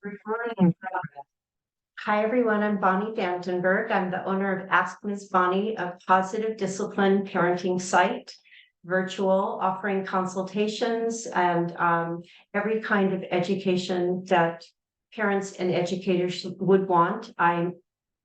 Recording in progress. Hi, everyone. I'm Bonnie Vandenberg. I'm the owner of Ask Ms. Bonnie, a positive discipline parenting site, virtual, offering consultations and every kind of education that parents and educators would want. I'm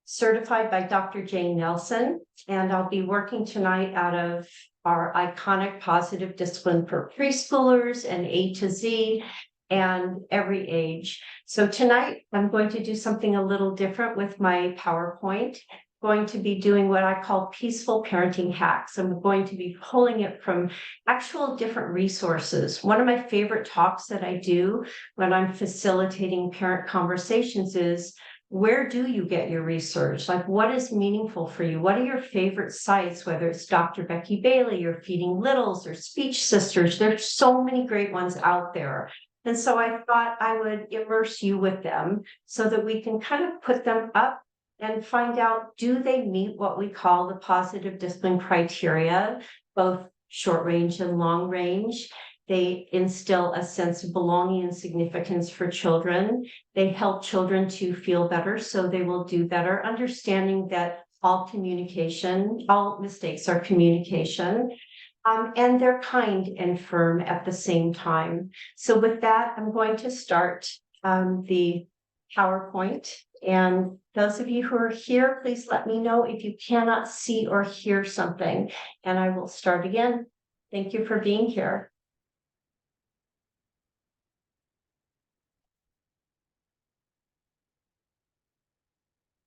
certified by Dr. Jane Nelson, and I'll be working tonight out of our iconic positive discipline for preschoolers and A to Z and every age. So tonight I'm going to do something a little different with my PowerPoint. Going to be doing what I call peaceful parenting hacks. I'm going to be pulling it from actual different resources. One of my favorite talks that I do when I'm facilitating parent conversations is, where do you get your research? Like, what is meaningful for you? What are your favorite sites, whether it's Dr. Becky Bailey or Feeding Littles or Speech Sisters? There's so many great ones out there. And so I thought I would immerse you with them so that we can kind of put them up and find out, do they meet what we call the positive discipline criteria, both short range and long range? They instill a sense of belonging and significance for children. They help children to feel better, so they will do better, understanding that all mistakes are communication. And they're kind and firm at the same time. So with that, I'm going to start the PowerPoint. And those of you who are here, please let me know if you cannot see or hear something, and I will start again. Thank you for being here.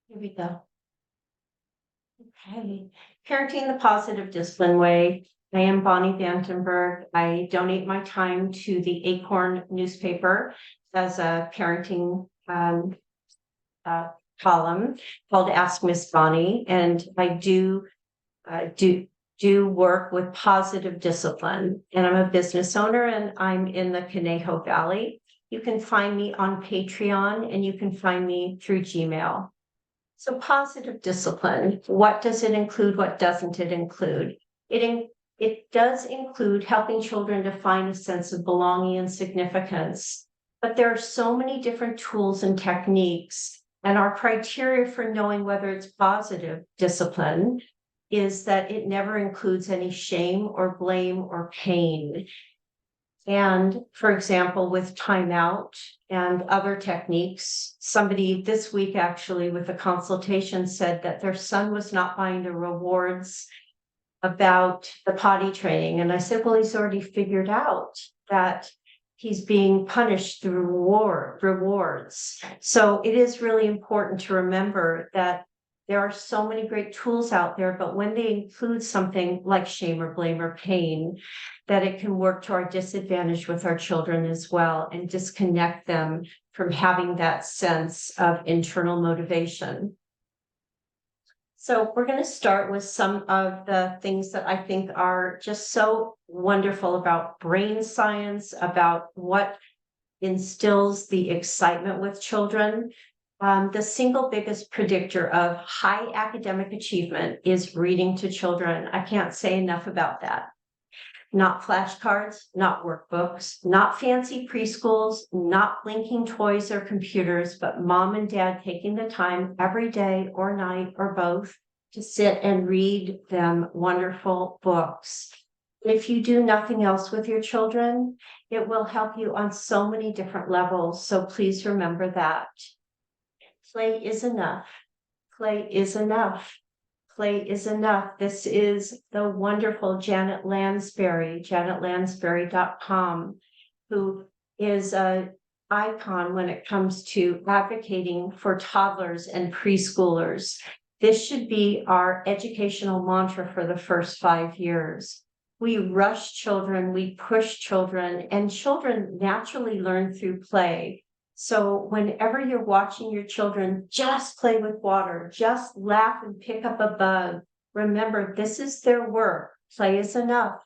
Here we go. Okay, parenting the positive discipline way. I am Bonnie Vandenberg. I donate my time to the Acorn newspaper as a parenting column called Ask Miss Bonnie, and I do work with positive discipline. And I'm a business owner, and I'm in the Conejo Valley. You can find me on Patreon, and you can find me through Gmail. So positive discipline, what does it include? What doesn't it include? It does include helping children to find a sense of belonging and significance, but there are so many different tools and techniques, and our criteria for knowing whether it's positive discipline is that it never includes any shame or blame or pain. And for example, with timeout and other techniques, somebody this week actually with a consultation said that their son was not buying the rewards about the potty training. And I said, well, he's already figured out that he's being punished through rewards. So it is really important to remember that there are so many great tools out there, but when they include something like shame or blame or pain, that it can work to our disadvantage with our children as well and disconnect them from having that sense of internal motivation. So we're going to start with some of the things that I think are just so wonderful about brain science, about what instills the excitement with children. The single biggest predictor of high academic achievement is reading to children. I can't say enough about that. Not flashcards, not workbooks, not fancy preschools, not blinking toys or computers, but mom and dad taking the time every day or night or both to sit and read them wonderful books. If you do nothing else with your children, it will help you on so many different levels. So please remember that. Play is enough. Play is enough. Play is enough. This is the wonderful Janet Lansbury, janetlansbury.com, who is an icon when it comes to advocating for toddlers and preschoolers. This should be our educational mantra for the first 5 years. We rush children, we push children, and children naturally learn through play. So whenever you're watching your children just play with water, just laugh and pick up a bug, remember, this is their work. Play is enough.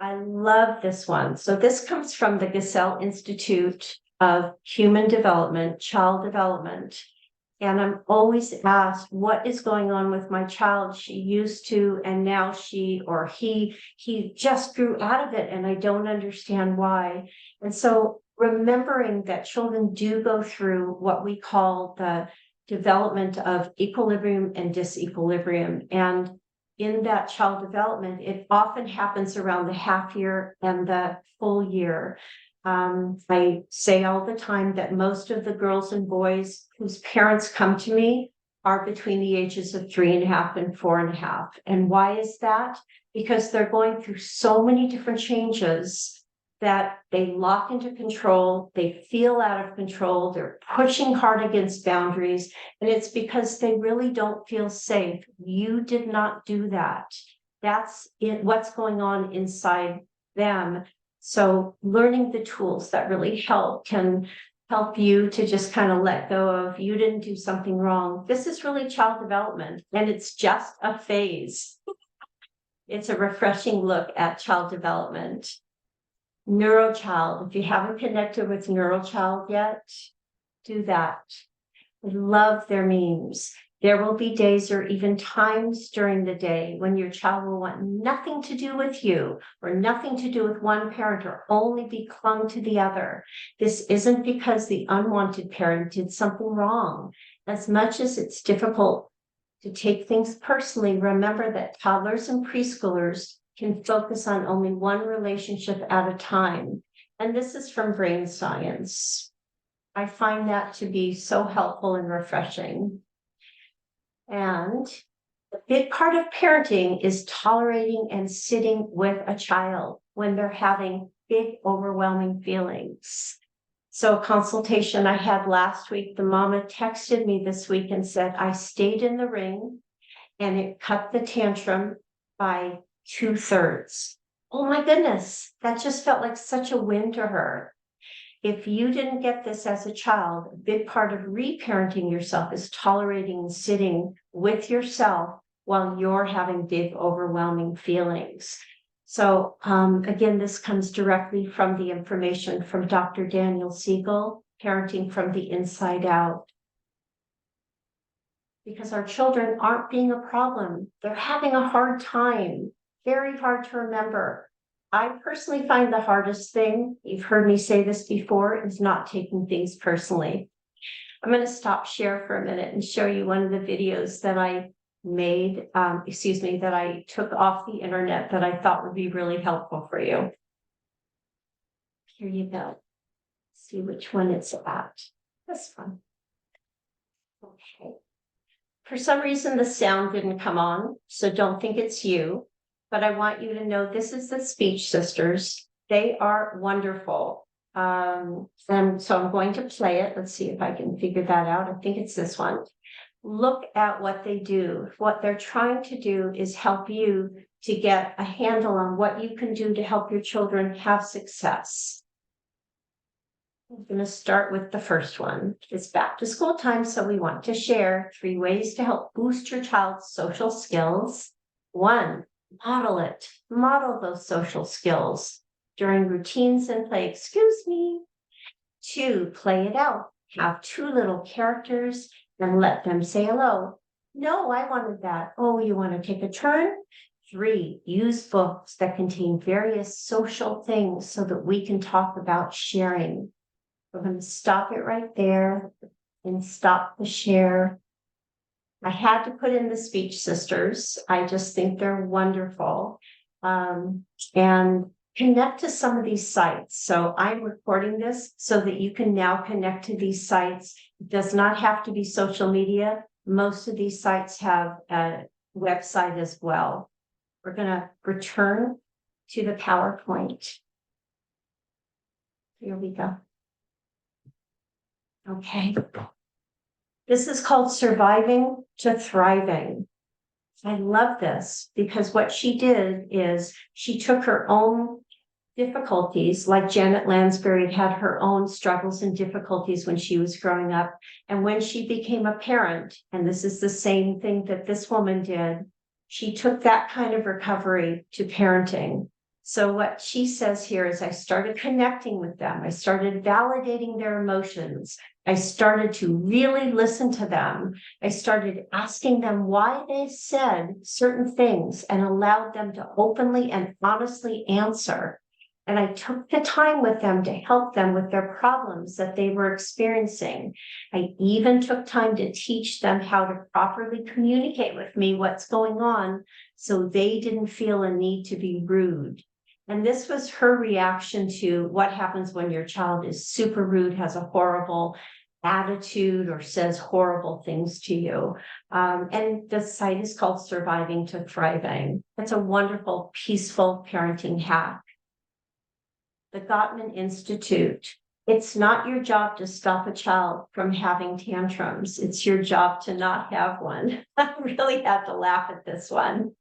I love this one. So this comes from the Gesell Institute of Human Development, Child Development. And I'm always asked, what is going on with my child? She used to, and now she or he just grew out of it, and I don't understand why. And so remembering that children do go through what we call the development of equilibrium and disequilibrium. And in that child development, it often happens around the half year and the full year. I say all the time that most of the girls and boys whose parents come to me are between the ages of 3.5 and 4.5. And why is that? Because they're going through so many different changes that they lock into control, they feel out of control, they're pushing hard against boundaries, and it's because they really don't feel safe. You did not do that. That's it, what's going on inside them. So learning the tools that really help can help you to just kind of let go of, you didn't do something wrong. This is really child development, and it's just a phase. It's a refreshing look at child development. Neurochild, if you haven't connected with Neurochild yet, do that. I love their memes. There will be days or even times during the day when your child will want nothing to do with you or nothing to do with one parent or only be clung to the other. This isn't because the unwanted parent did something wrong. As much as it's difficult to take things personally, remember that toddlers and preschoolers can focus on only one relationship at a time. And this is from brain science. I find that to be so helpful and refreshing. And a big part of parenting is tolerating and sitting with a child when they're having big, overwhelming feelings. So a consultation I had last week, the mama texted me this week and said, I stayed in the ring and it cut the tantrum by 2/3. Oh my goodness, that just felt like such a win to her. If you didn't get this as a child, a big part of reparenting yourself is tolerating and sitting with yourself while you're having big, overwhelming feelings. So again, this comes directly from the information from Dr. Daniel Siegel, Parenting from the Inside Out. Because our children aren't being a problem. They're having a hard time. Very hard to remember. I personally find the hardest thing, you've heard me say this before, is not taking things personally. I'm going to stop share for a minute and show you one of the videos that I made, that I took off the internet that I thought would be really helpful for you. Here you go. See which one it's about. This one. Okay. For some reason, the sound didn't come on, so don't think it's you. But I want you to know this is the Speech Sisters. They are wonderful. And so I'm going to play it. Let's see if I can figure that out. I think it's this one. Look at what they do. What they're trying to do is help you to get a handle on what you can do to help your children have success. I'm going to start with the first one. It's back to school time, so we want to share 3 ways to help boost your child's social skills. 1, model it. Model those social skills during routines and play. Excuse me. 2, play it out. Have 2 little characters and let them say hello. No, I wanted that. Oh, you want to take a turn? 3, use books that contain various social things so that we can talk about sharing. We're going to stop it right there and stop the share. I had to put in the Speech Sisters. I just think they're wonderful. And connect to some of these sites. So I'm recording this so that you can now connect to these sites. It does not have to be social media. Most of these sites have a website as well. We're going to return to the PowerPoint. Here we go. Okay. This is called Surviving to Thriving. I love this because what she did is she took her own difficulties, like Janet Lansbury had her own struggles and difficulties when she was growing up. And when she became a parent, and this is the same thing that this woman did, she took that kind of recovery to parenting. So what she says here is I started connecting with them. I started validating their emotions. I started to really listen to them. I started asking them why they said certain things and allowed them to openly and honestly answer. And I took the time with them to help them with their problems that they were experiencing. I even took time to teach them how to properly communicate with me what's going on so they didn't feel a need to be rude. And this was her reaction to what happens when your child is super rude, has a horrible attitude, or says horrible things to you. And the site is called Surviving to Thriving. It's a wonderful, peaceful parenting hack. The Gottman Institute. It's not your job to stop a child from having tantrums. It's your job to not have one. I really had to laugh at this one.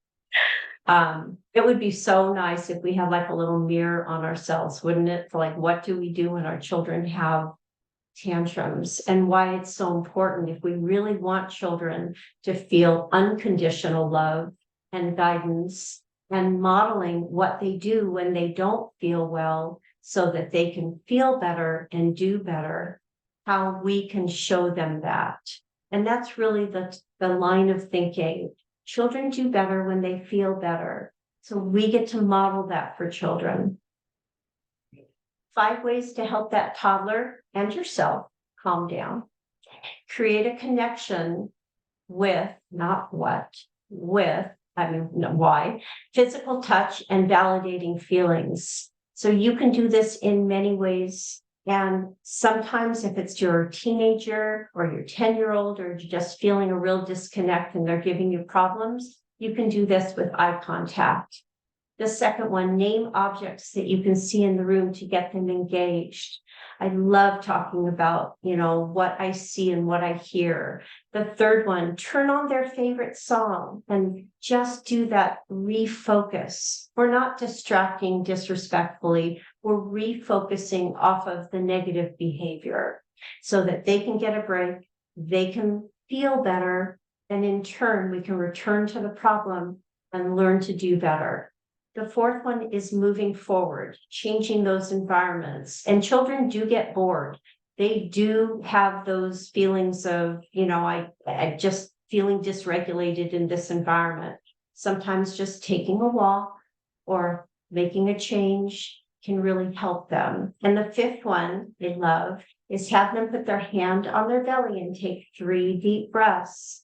It would be so nice if we had like a little mirror on ourselves, wouldn't it? For like, what do we do when our children have tantrums, and why it's so important if we really want children to feel unconditional love and guidance, and modeling what they do when they don't feel well so that they can feel better and do better, how we can show them that. And that's really the line of thinking. Children do better when they feel better. So we get to model that for children. 5 ways to help that toddler and yourself calm down. Create a connection with, not what, with, why, physical touch and validating feelings. So you can do this in many ways. And sometimes if it's your teenager or your 10-year-old, or you're just feeling a real disconnect and they're giving you problems, you can do this with eye contact. The second one, name objects that you can see in the room to get them engaged. I love talking about, what I see and what I hear. The third one, turn on their favorite song and just do that refocus. We're not distracting disrespectfully. We're refocusing off of the negative behavior so that they can get a break, they can feel better, and in turn, we can return to the problem and learn to do better. The fourth one is moving forward, changing those environments. And children do get bored. They do have those feelings of, I just feeling dysregulated in this environment. Sometimes just taking a walk or making a change can really help them. And the fifth one they love is have them put their hand on their belly and take 3 deep breaths.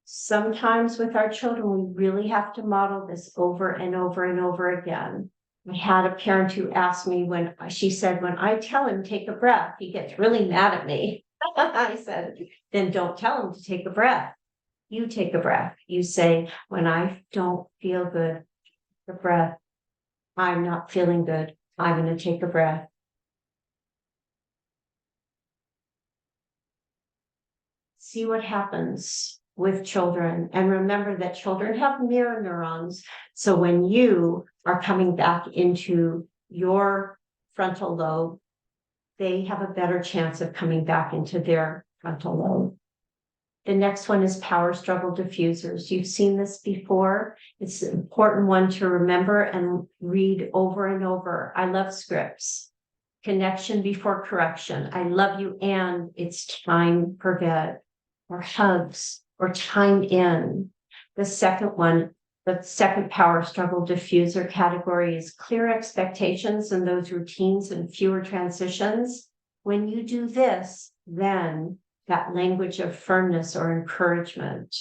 Sometimes with our children, we really have to model this over and over and over again. I had a parent who asked me when she said, when I tell him take a breath, he gets really mad at me. I said, then don't tell him to take a breath. You take a breath. You say, when I don't feel good, the breath, I'm not feeling good. I'm going to take a breath. See what happens with children. And remember that children have mirror neurons. So when you are coming back into your frontal lobe, they have a better chance of coming back into their frontal lobe. The next one is power struggle diffusers. You've seen this before. It's an important one to remember and read over and over. I love scripts. Connection before correction. I love you and it's time for bed. Or hugs. Or time in. The second one, the second power struggle diffuser category is clear expectations and those routines and fewer transitions. When you do this, then that language of firmness or encouragement.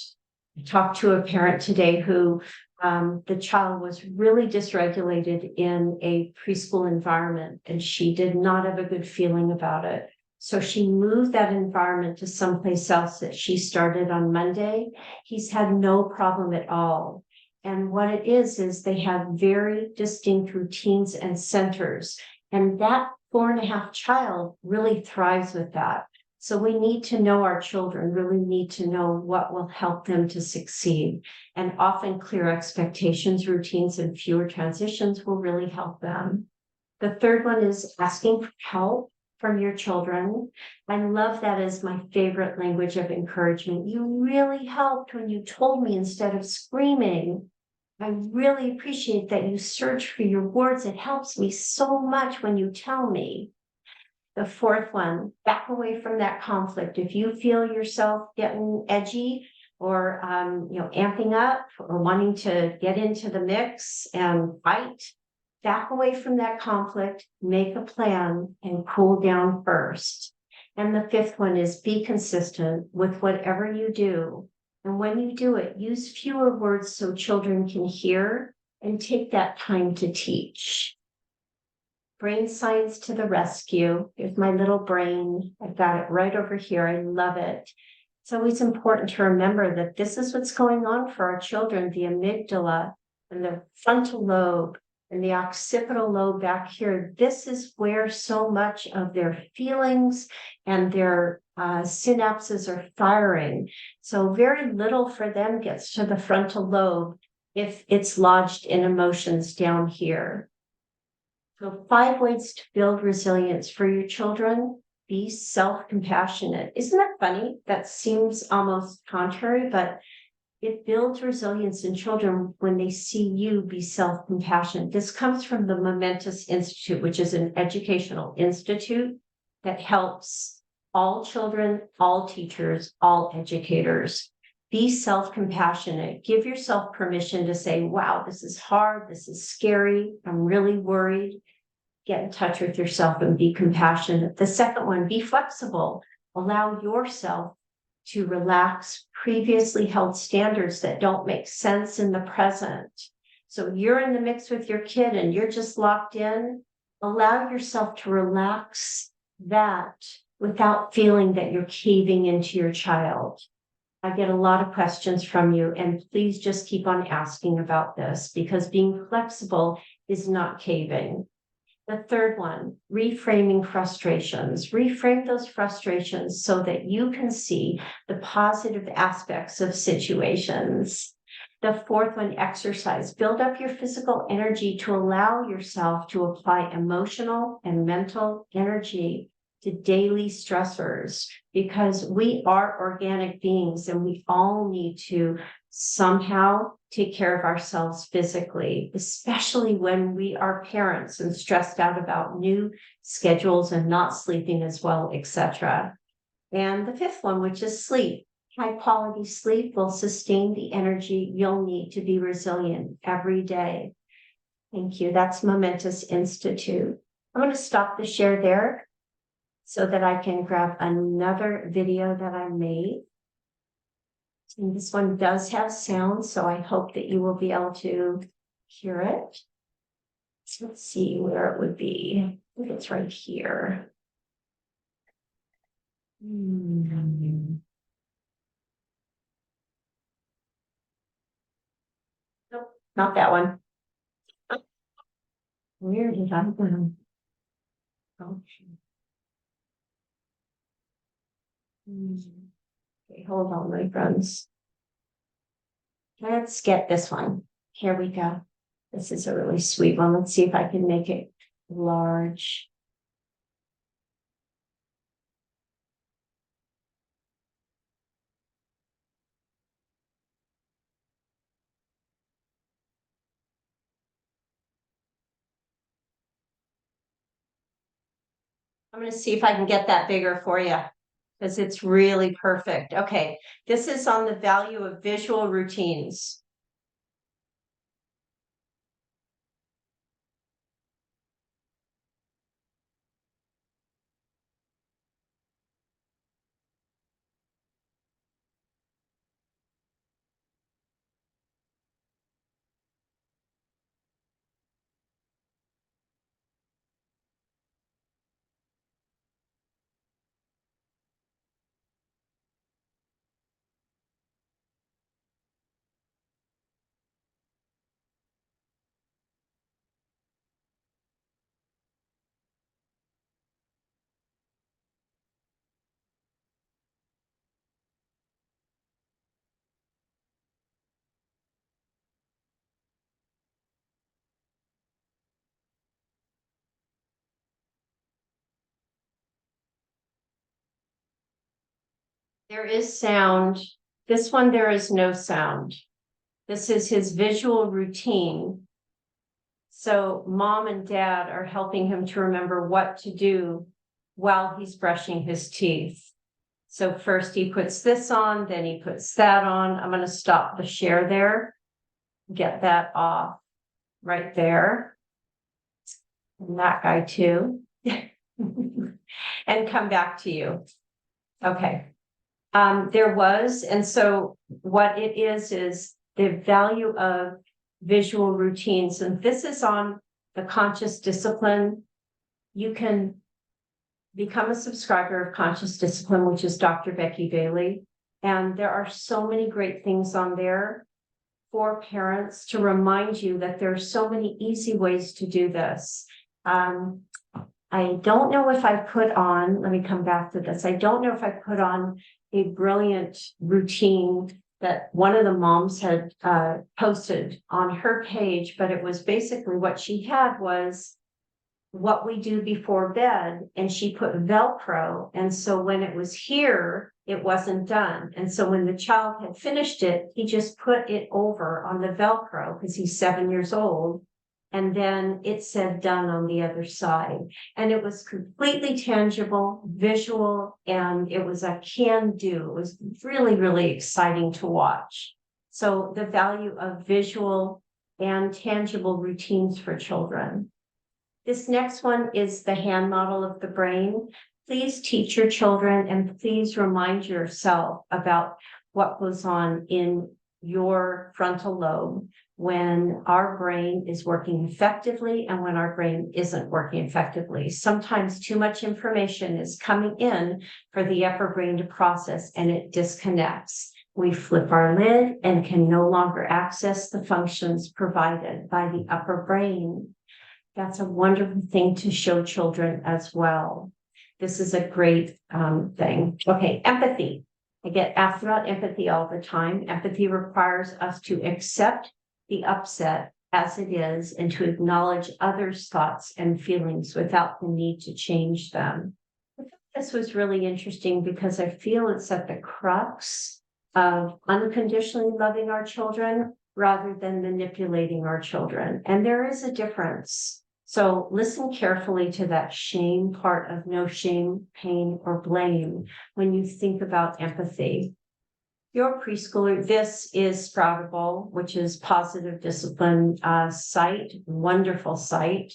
I talked to a parent today who the child was really dysregulated in a preschool environment, and she did not have a good feeling about it. So she moved that environment to someplace else that she started on Monday. He's had no problem at all. And what it is they have very distinct routines and centers. And that 4.5 child really thrives with that. So we need to know our children, really need to know what will help them to succeed. And often clear expectations, routines, and fewer transitions will really help them. The third one is asking for help from your children. I love that as my favorite language of encouragement. You really helped when you told me instead of screaming. I really appreciate that you search for your words. It helps me so much when you tell me. The fourth one, back away from that conflict. If you feel yourself getting edgy or amping up or wanting to get into the mix and fight, back away from that conflict, make a plan, and cool down first. And the fifth one is be consistent with whatever you do. And when you do it, use fewer words so children can hear and take that time to teach. Brain science to the rescue. Here's my little brain. I've got it right over here. I love it. It's always important to remember that this is what's going on for our children. The amygdala and the frontal lobe and the occipital lobe back here. This is where so much of their feelings and their synapses are firing. So very little for them gets to the frontal lobe if it's lodged in emotions down here. So 5 ways to build resilience for your children. Be self-compassionate. Isn't that funny? That seems almost contrary, but it builds resilience in children when they see you be self-compassionate. This comes from the Momentous Institute, which is an educational institute that helps all children, all teachers, all educators. Be self-compassionate. Give yourself permission to say, wow, this is hard. This is scary. I'm really worried. Get in touch with yourself and be compassionate. The second one, be flexible. Allow yourself to relax previously held standards that don't make sense in the present. So you're in the mix with your kid and you're just locked in. Allow yourself to relax that without feeling that you're caving into your child. I get a lot of questions from you, and please just keep on asking about this, because being flexible is not caving. The third one, reframing frustrations. Reframe those frustrations so that you can see the positive aspects of situations. The fourth one, exercise. Build up your physical energy to allow yourself to apply emotional and mental energy to daily stressors, because we are organic beings and we all need to somehow take care of ourselves physically, especially when we are parents and stressed out about new schedules and not sleeping as well, etc. And the fifth one, which is sleep. High quality sleep will sustain the energy you'll need to be resilient every day. Thank you. That's Momentous Institute. I'm going to stop the share there so that I can grab another video that I made. And this one does have sound, so I hope that you will be able to hear it. So let's see where it would be. I think it's right here. Nope, not that one. Where did I go? Oh, okay, hold on, my friends. Let's get this one. Here we go. This is a really sweet one. Let's see if I can make it large. I'm going to see if I can get that bigger for you, because it's really perfect. Okay, this is on the value of visual routines. There is sound. This one, there is no sound. This is his visual routine. So mom and dad are helping him to remember what to do while he's brushing his teeth. So first he puts this on, then he puts that on. I'm going to stop the share there. Get that off right there. And that guy too. And come back to you. Okay. There was, and so what it is the value of visual routines. And this is on the conscious discipline. You can become a subscriber of Conscious Discipline, which is Dr. Becky Bailey. And there are so many great things on there for parents to remind you that there are so many easy ways to do this. I don't know if I put on, let me come back to this. I don't know if I put on a brilliant routine that one of the moms had posted on her page, but it was basically what she had was what we do before bed, and she put Velcro. And so when it was here, it wasn't done. And so when the child had finished it, he just put it over on the Velcro because he's 7 years old. And then it said done on the other side. And it was completely tangible, visual, and it was a can do. It was really, really exciting to watch. So the value of visual and tangible routines for children. This next one is the hand model of the brain. Please teach your children and please remind yourself about what goes on in your frontal lobe when our brain is working effectively and when our brain isn't working effectively. Sometimes too much information is coming in for the upper brain to process and it disconnects. We flip our lid and can no longer access the functions provided by the upper brain. That's a wonderful thing to show children as well. This is a great thing. Okay, empathy. I get asked about empathy all the time. Empathy requires us to accept the upset as it is and to acknowledge others' thoughts and feelings without the need to change them. This was really interesting because I feel it's at the crux of unconditionally loving our children rather than manipulating our children. And there is a difference. So listen carefully to that shame part of no shame, pain, or blame when you think about empathy. Your preschooler, this is Sproutable, which is positive discipline site, wonderful site.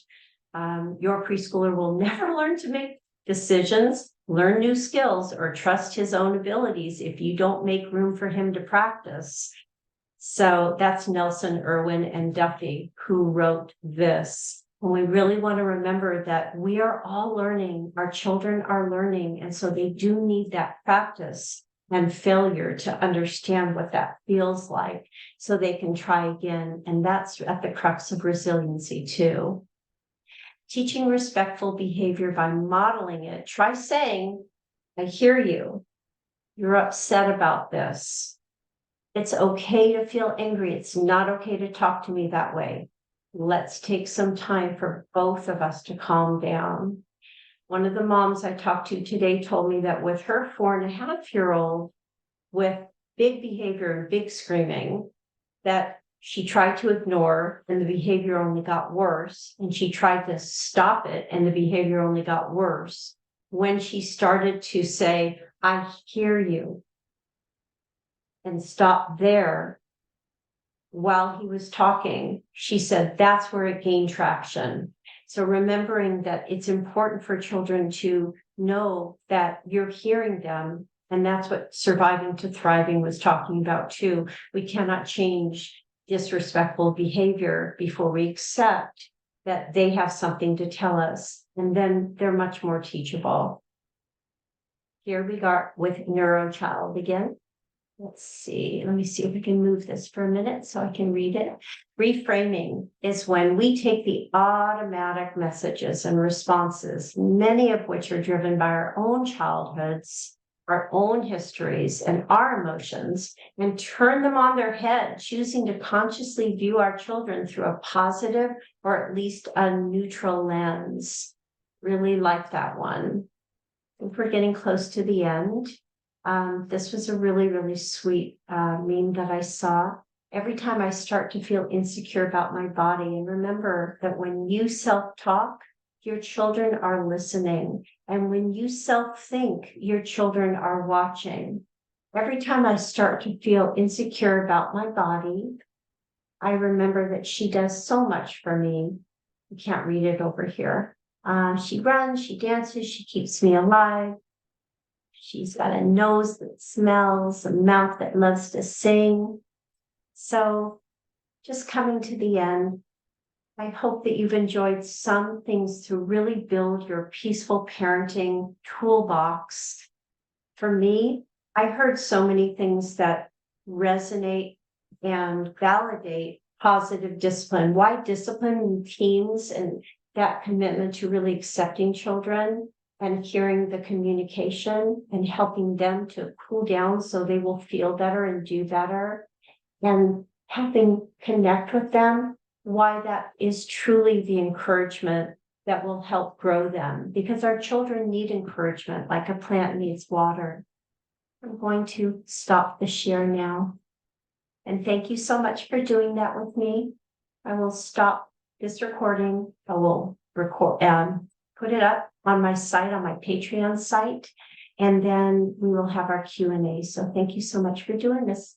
Your preschooler will never learn to make decisions, learn new skills, or trust his own abilities if you don't make room for him to practice. So that's Nelson, Irwin, and Duffy who wrote this. And we really want to remember that we are all learning, our children are learning, and so they do need that practice and failure to understand what that feels like so they can try again. And that's at the crux of resiliency too. Teaching respectful behavior by modeling it. Try saying, I hear you. You're upset about this. It's okay to feel angry. It's not okay to talk to me that way. Let's take some time for both of us to calm down. One of the moms I talked to today told me that with her 4.5-year-old with big behavior and big screaming, that she tried to ignore and the behavior only got worse. And she tried to stop it and the behavior only got worse. When she started to say, I hear you, and stop there, while he was talking, she said that's where it gained traction. So remembering that it's important for children to know that you're hearing them, and that's what Surviving to Thriving was talking about too. We cannot change disrespectful behavior before we accept that they have something to tell us, and then they're much more teachable. Here we are with Neurochild again. Let's see, let me see if we can move this for a minute so I can read it. Reframing is when we take the automatic messages and responses, many of which are driven by our own childhoods, our own histories, and our emotions, and turn them on their head, choosing to consciously view our children through a positive or at least a neutral lens. Really like that one. I think we're getting close to the end. This was a really, really sweet meme that I saw. Every time I start to feel insecure about my body, and remember that when you self-talk, your children are listening. And when you self-think, your children are watching. Every time I start to feel insecure about my body, I remember that she does so much for me. I can't read it over here. She runs, she dances, she keeps me alive. She's got a nose that smells, a mouth that loves to sing. So just coming to the end, I hope that you've enjoyed some things to really build your peaceful parenting toolbox. For me, I heard so many things that resonate and validate positive discipline. Why discipline in teens and that commitment to really accepting children and hearing the communication and helping them to cool down so they will feel better and do better, and helping connect with them, why that is truly the encouragement that will help grow them, because our children need encouragement like a plant needs water. I'm going to stop the share now. And thank you so much for doing that with me. I will stop this recording. I will record and put it up on my site, on my Patreon site, and then we will have our Q&A. So thank you so much for doing this.